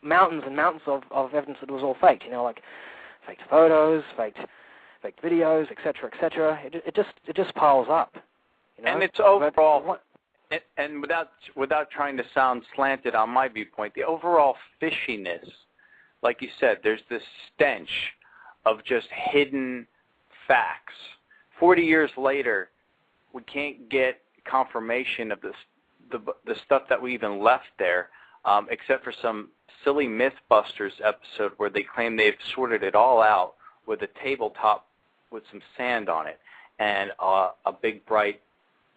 mountains and mountains of evidence that it was all faked. Like faked photos, faked videos, etc., etc. It just piles up. And it's overall, and without trying to sound slanted on my viewpoint, the overall fishiness, like you said, there's this stench of just hidden facts. 40 years later, we can't get confirmation of the stuff that we even left there, except for some silly Mythbusters episode where they claim they've sorted it all out with a tabletop with some sand on it and a big bright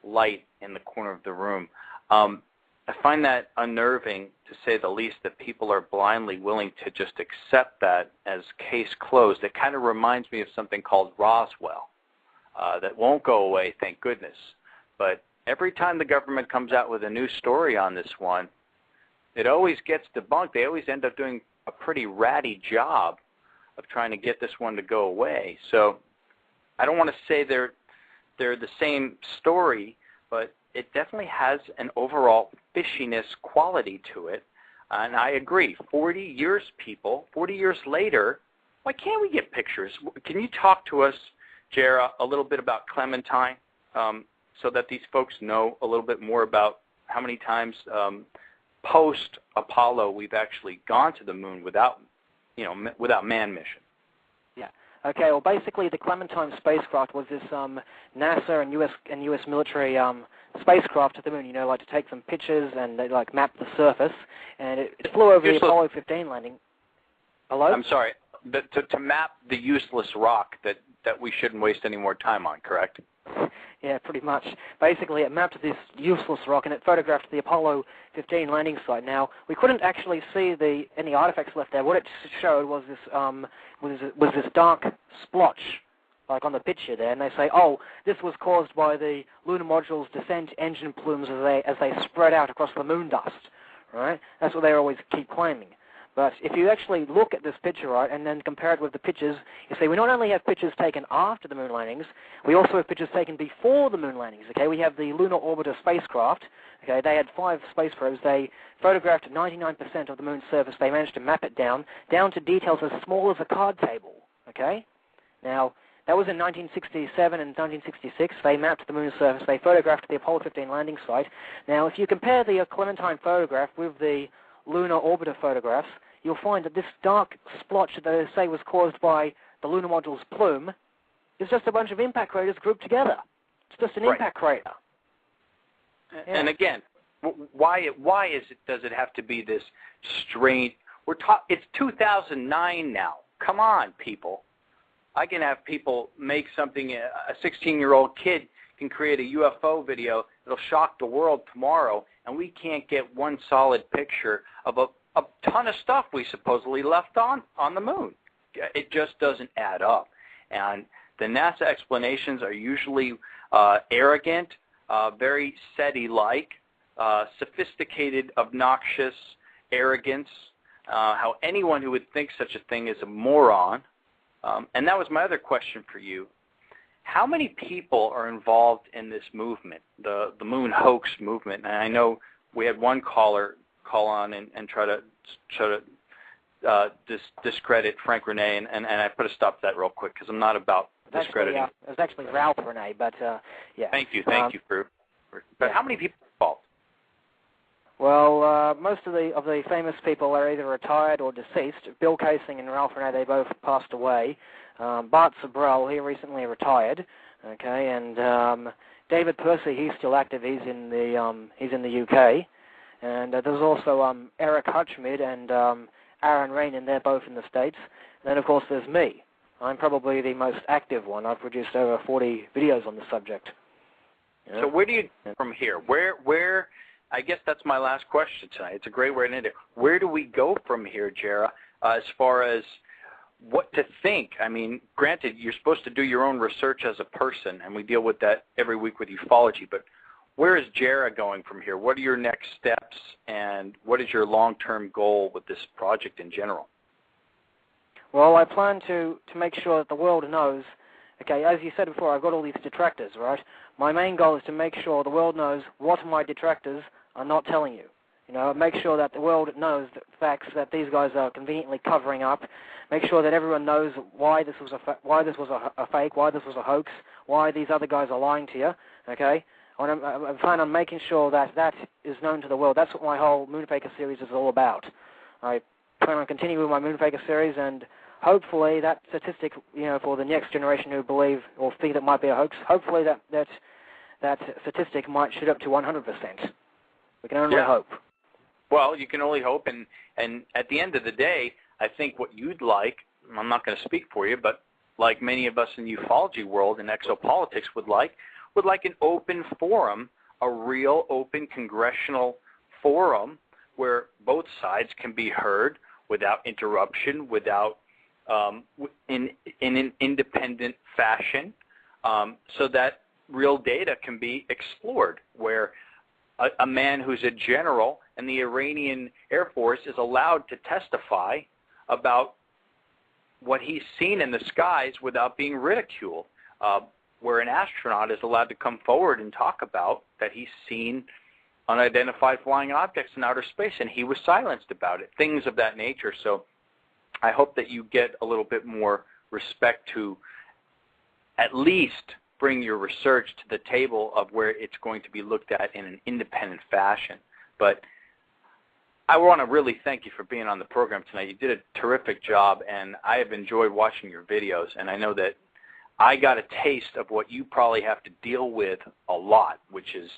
light in the corner of the room. I find that unnerving, to say the least, that people are blindly willing to just accept that as case closed. It kind of reminds me of something called Roswell that won't go away, thank goodness. But every time the government comes out with a new story on this one, it always gets debunked. They always end up doing a pretty ratty job of trying to get this one to go away. So I don't want to say they're the same story, but it definitely has an overall fishiness quality to it. And I agree. 40 years later, why can't we get pictures? Can you talk to us, Jara, a little bit about Clementine, so that these folks know a little bit more about how many times post-Apollo we've actually gone to the moon without manned mission? Yeah. Okay. Well, basically, the Clementine spacecraft was this NASA and U.S. military spacecraft to the moon. Like to take some pictures and they map the surface, and it flew over the Apollo 15 landing. Hello? I'm sorry. To map the useless rock that we shouldn't waste any more time on, correct? Yeah, pretty much. Basically, it mapped this useless rock and it photographed the Apollo 15 landing site. Now, we couldn't actually see any artifacts left there. What it showed was this dark splotch, like on the picture there. And they say, oh, this was caused by the lunar module's descent engine plumes as they spread out across the moon dust. Right? That's what they always keep claiming. But if you actually look at this picture, right, and then compare it with the pictures, you see we not only have pictures taken after the moon landings, we also have pictures taken before the moon landings, okay? We have the Lunar Orbiter spacecraft, okay? They had 5 space probes. They photographed 99% of the moon's surface. They managed to map it down to details as small as a card table, okay? Now, that was in 1967 and 1966. They mapped the moon's surface. They photographed the Apollo 15 landing site. Now, if you compare the Clementine photograph with the Lunar Orbiter photographs, you'll find that this dark splotch that they say was caused by the lunar module's plume is just a bunch of impact craters grouped together. It's just an impact crater. And again, why does it have to be this strange? It's 2009 now. Come on, people. I can have people make something. A 16-year-old kid can create a UFO video that'll shock the world tomorrow, and we can't get one solid picture of a ton of stuff we supposedly left on the moon. It just doesn't add up. And the NASA explanations are usually arrogant, very SETI-like, sophisticated, obnoxious arrogance, how anyone who would think such a thing is a moron. And that was my other question for you. How many people are involved in this movement, the moon hoax movement? And I know we had one caller call on and try to discredit Frank Rene, and I put a stop to that real quick because I'm not about discrediting. It was actually Ralph Rene, but yeah. Thank you for but how many people are involved? Well, most of the famous people are either retired or deceased. Bill Kaysing and Ralph Rene, they both passed away. Bart Sabrell, he recently retired. Okay, and David Percy, he's still active. He's in the UK. And there's also Eric Hutchmid and Aaron Rain, and they're both in the States. And then, of course, there's me. I'm probably the most active one. I've produced over 40 videos on the subject. Yeah. So where do you go from here? Where? I guess that's my last question tonight. It's a great way to end it. Where do we go from here, Jara, as far as what to think? I mean, granted, you're supposed to do your own research as a person, and we deal with that every week with ufology, but where is Jara going from here? What are your next steps, and what is your long-term goal with this project in general? Well, I plan to make sure that the world knows, okay, as you said before, I've got all these detractors, right? My main goal is to make sure the world knows what my detractors are not telling you. Make sure that the world knows the facts that these guys are conveniently covering up. Make sure that everyone knows why this was a fake, why this was a hoax, why these other guys are lying to you. Okay, I plan on making sure that that is known to the world. That's what my whole Moonfaker series is all about. I plan on continuing with my Moonfaker series, and hopefully that statistic, for the next generation who believe or think it might be a hoax, hopefully that statistic might shoot up to 100%. We can only hope. Well, you can only hope, and at the end of the day, I think what you'd like, I'm not going to speak for you, but like many of us in the ufology world and exopolitics would like an open forum, a real open congressional forum where both sides can be heard without interruption, without in an independent fashion, so that real data can be explored, where a man who's a general in the Iranian Air Force is allowed to testify about what he's seen in the skies without being ridiculed, where an astronaut is allowed to come forward and talk about that he's seen unidentified flying objects in outer space, and he was silenced about it, things of that nature. So I hope that you get a little bit more respect to at least bring your research to the table of where it's going to be looked at in an independent fashion. But I want to really thank you for being on the program tonight. You did a terrific job, and I have enjoyed watching your videos, and I know that I got a taste of what you probably have to deal with a lot, which is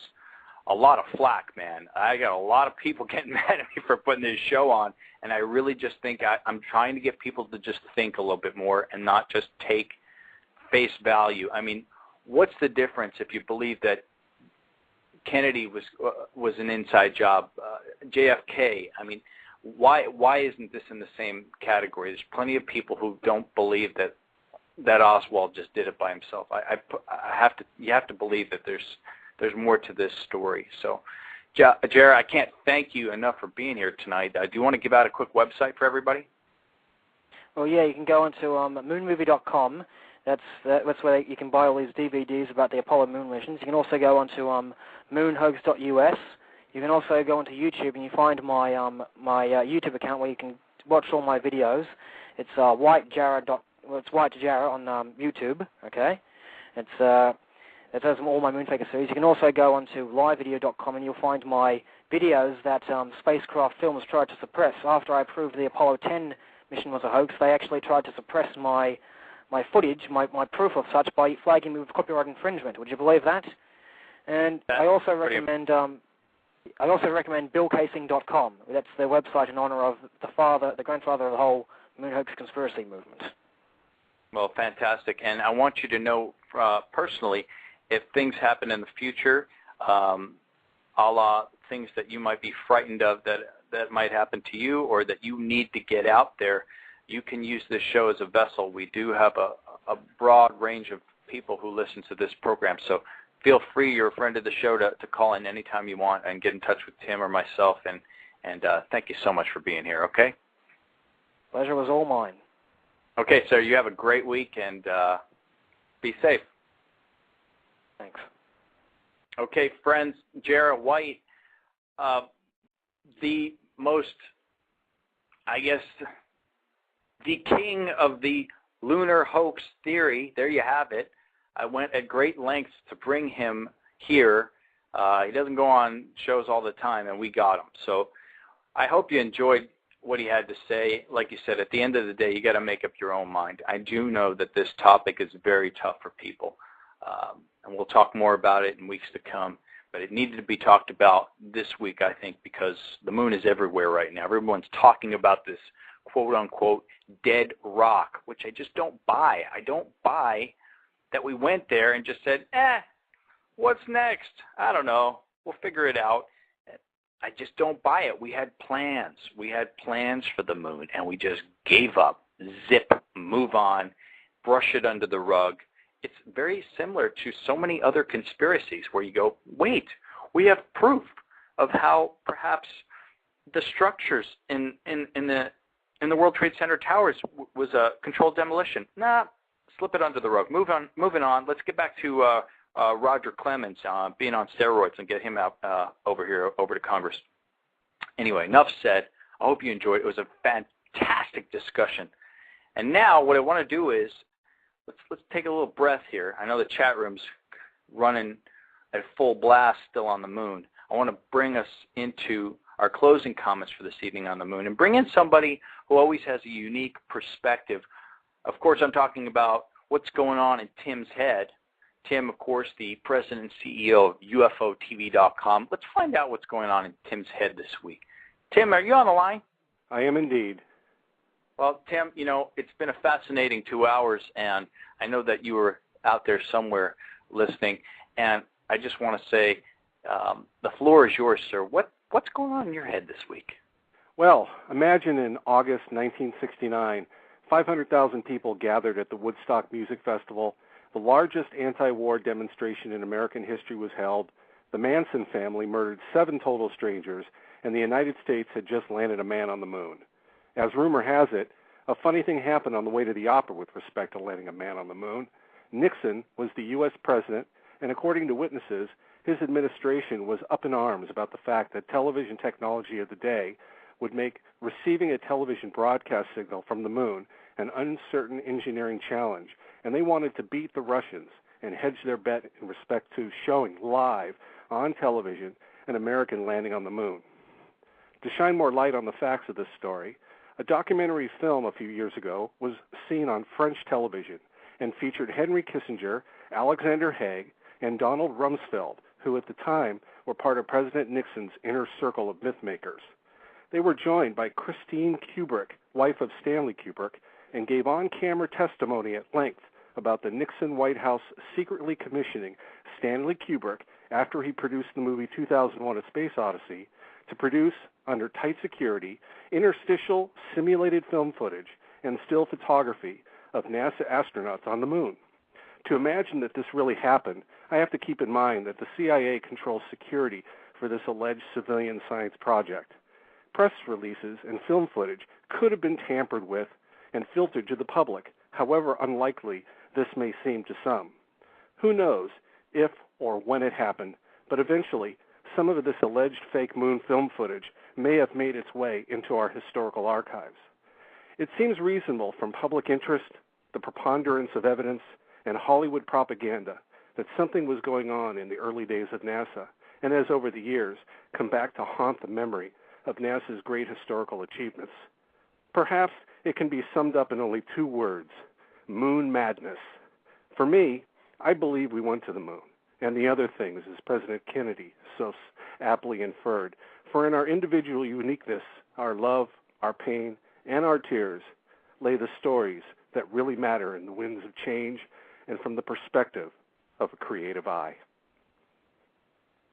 a lot of flack, man. I got a lot of people getting mad at me for putting this show on, and I really just think I'm trying to get people to just think a little bit more and not just take face value. I mean, what's the difference if you believe that Kennedy was an inside job, JFK? I mean, why isn't this in the same category? There's plenty of people who don't believe that Oswald just did it by himself. You have to believe that there's more to this story. So, Jared, I can't thank you enough for being here tonight. Do you want to give out a quick website for everybody? Well, yeah, you can go onto moonmovie.com. That's where you can buy all these DVDs about the Apollo moon missions. You can also go onto moonhoax.us. You can also go onto YouTube and you find my YouTube account where you can watch all my videos. It's White Jarrah on YouTube. Okay, it has all my Moonfaker series. You can also go onto livevideo.com and you'll find my videos that Spacecraft Films tried to suppress. After I proved the Apollo 10 mission was a hoax, they actually tried to suppress my footage, my proof of such, by flagging me with copyright infringement. Would you believe that? And I also recommend BillCasing.com. That's their website in honor of the grandfather of the whole moon hoax conspiracy movement. Well, fantastic. And I want you to know personally, if things happen in the future, a la things that you might be frightened of that might happen to you or that you need to get out there, you can use this show as a vessel. We do have a broad range of people who listen to this program, so feel free, you're a friend of the show, to call in anytime you want and get in touch with Tim or myself, and thank you so much for being here, okay? Pleasure was all mine. Okay, sir, you have a great week, and be safe. Thanks. Okay, friends, Jared White, the most, I guess, the king of the lunar hoax theory. There you have it. I went at great lengths to bring him here. He doesn't go on shows all the time, and we got him. So I hope you enjoyed what he had to say. Like you said, at the end of the day, you got to make up your own mind. I do know that this topic is very tough for people, and we'll talk more about it in weeks to come. But it needed to be talked about this week, I think, because the moon is everywhere right now. Everyone's talking about this quote-unquote dead rock, which I just don't buy. I don't buy that we went there and just said, what's next? I don't know. We'll figure it out. I just don't buy it. We had plans. We had plans for the moon, and we just gave up. Zip, move on, brush it under the rug. It's very similar to so many other conspiracies where you go, wait, we have proof of how perhaps the structures in the World Trade Center towers was a controlled demolition. Nah, slip it under the rug. Moving on. Let's get back to Roger Clemens being on steroids and get him out over to Congress. Anyway, enough said. I hope you enjoyed it. It was a fantastic discussion. And now what I want to do is let's take a little breath here. I know the chat room's running at full blast still on the moon. I want to bring us into our closing comments for this evening on the moon and bring in somebody who always has a unique perspective. Of course, I'm talking about what's going on in Tim's head. Tim, of course, the president and CEO of UFOTV.com. Let's find out what's going on in Tim's head this week. Tim, are you on the line? I am indeed. Well, Tim, you know, it's been a fascinating 2 hours, and I know that you were out there somewhere listening, and I just want to say the floor is yours, sir. What's going on in your head this week? Well, imagine in August 1969, 500,000 people gathered at the Woodstock Music Festival. The largest anti-war demonstration in American history was held. The Manson family murdered 7 total strangers, and the United States had just landed a man on the moon. As rumor has it, a funny thing happened on the way to the opera with respect to landing a man on the moon. Nixon was the U.S. president, and according to witnesses, his administration was up in arms about the fact that television technology of the day would make receiving a television broadcast signal from the moon an uncertain engineering challenge, and they wanted to beat the Russians and hedge their bet in respect to showing live on television an American landing on the moon. To shine more light on the facts of this story, a documentary film a few years ago was seen on French television and featured Henry Kissinger, Alexander Haig, and Donald Rumsfeld, who at the time were part of President Nixon's inner circle of mythmakers. They were joined by Christine Kubrick, wife of Stanley Kubrick, and gave on-camera testimony at length about the Nixon White House secretly commissioning Stanley Kubrick after he produced the movie 2001: A Space Odyssey to produce, under tight security, interstitial simulated film footage and still photography of NASA astronauts on the moon. To imagine that this really happened, I have to keep in mind that the CIA controls security for this alleged civilian science project. Press releases and film footage could have been tampered with and filtered to the public, however unlikely this may seem to some. Who knows if or when it happened, but eventually some of this alleged fake moon film footage may have made its way into our historical archives. It seems reasonable from public interest, the preponderance of evidence, and Hollywood propaganda that something was going on in the early days of NASA, and has over the years come back to haunt the memory of NASA's great historical achievements. Perhaps it can be summed up in only 2 words: moon madness. For me, I believe we went to the moon, and the other things, as President Kennedy so aptly inferred. For in our individual uniqueness, our love, our pain, and our tears lay the stories that really matter in the winds of change and from the perspective of a creative eye.